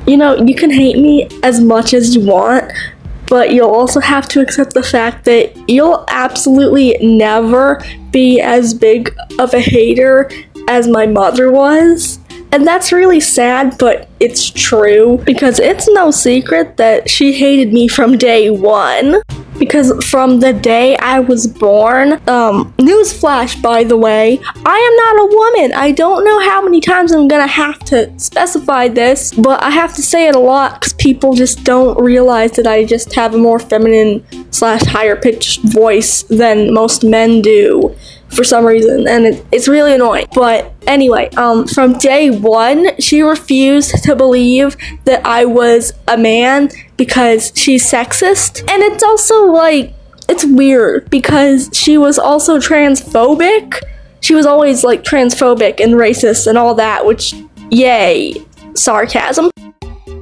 You know, you can hate me as much as you want, but you'll also have to accept the fact that you'll absolutely never be as big of a hater as my mother was. And that's really sad, but it's true, because it's no secret that she hated me from day one. Because from the day I was born, newsflash by the way, I am not a woman. I don't know how many times I'm gonna have to specify this, but I have to say it a lot because people just don't realize that I just have a more feminine / higher pitched voice than most men do for some reason, and it's really annoying. But anyway, from day one, she refused to believe that I was a man because she's sexist. And it's also like, it's weird because she was also transphobic. She was always like transphobic and racist and all that, which, yay, sarcasm.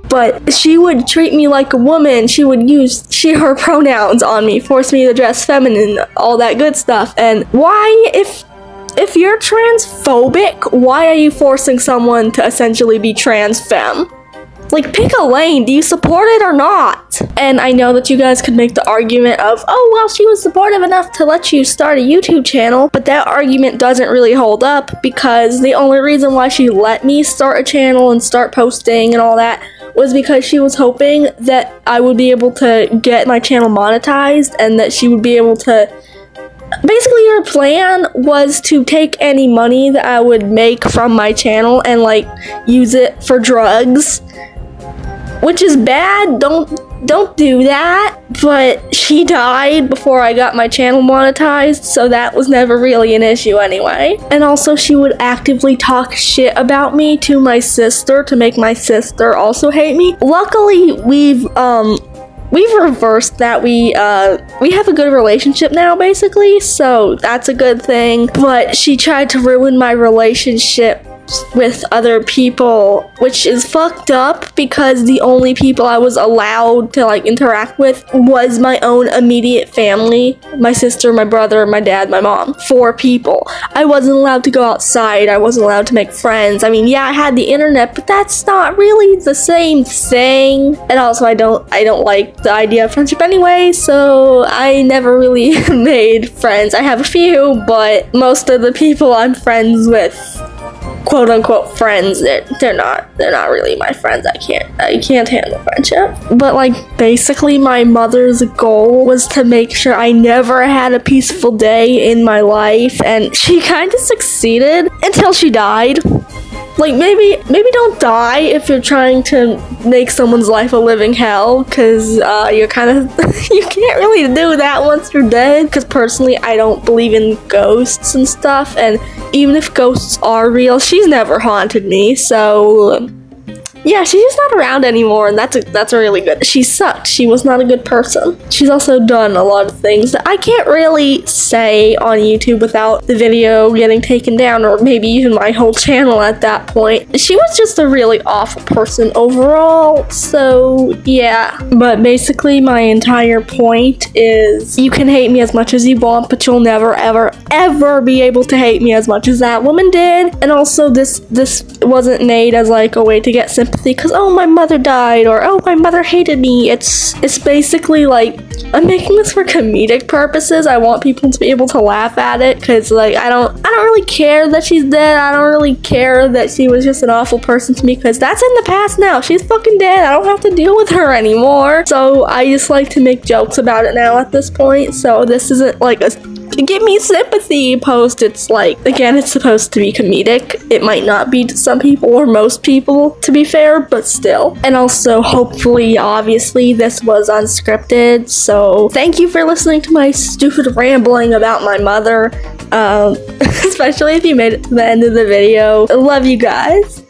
But she would treat me like a woman. She would use she/her pronouns on me, force me to dress feminine, all that good stuff. And why, if you're transphobic, why are you forcing someone to essentially be trans femme? Like, pick a lane. Do you support it or not? And I know that you guys could make the argument of, oh, well, she was supportive enough to let you start a YouTube channel, but that argument doesn't really hold up, because the only reason why she let me start a channel and start posting and all that was because she was hoping that I would be able to get my channel monetized, and that she would be able to... Basically, her plan was to take any money that I would make from my channel and, like, use it for drugs. Which is bad, don't do that. But she died before I got my channel monetized, so that was never really an issue anyway. And also, she would actively talk shit about me to my sister to make my sister also hate me. Luckily, we've reversed that. We have a good relationship now, basically, so that's a good thing. But she tried to ruin my relationship with other people, which is fucked up, because the only people I was allowed to like interact with was my own immediate family, my sister, my brother, my dad, my mom. 4 people. I wasn't allowed to go outside. I wasn't allowed to make friends. I mean, yeah, I had the internet, but that's not really the same thing. And also, I don't like the idea of friendship anyway, so I never really made friends. I have a few, but most of the people I'm friends with, quote unquote friends, they're not really my friends. I can't handle friendship. But like, basically my mother's goal was to make sure I never had a peaceful day in my life, and she kind of succeeded until she died. Like, maybe don't die if you're trying to make someone's life a living hell, because you're kind of you can't really do that once you're dead. Because personally, I don't believe in ghosts and stuff, and even if ghosts are real, she's never haunted me, so yeah, she's just not around anymore, and that's really good. She sucked. She was not a good person. She's also done a lot of things that I can't really say on YouTube without the video getting taken down, or maybe even my whole channel at that point. She was just a really awful person overall, so yeah. But basically, my entire point is, you can hate me as much as you want, but you'll never, ever, ever be able to hate me as much as that woman did. And also, this wasn't made as like a way to get sympathy, because oh, my mother died, or oh, my mother hated me. It's basically like, I'm making this for comedic purposes. I want people to be able to laugh at it, because like, I don't really care that she's dead. I don't really care that she was just an awful person to me, because that's in the past now. She's fucking dead. I don't have to deal with her anymore. So I just like to make jokes about it now at this point. So this isn't like a give me sympathy post. It's like, again, it's supposed to be comedic. It might not be to some people or most people, to be fair, but still. And also, hopefully, obviously, this was unscripted, so thank you for listening to my stupid rambling about my mother, especially if you made it to the end of the video. I love you guys.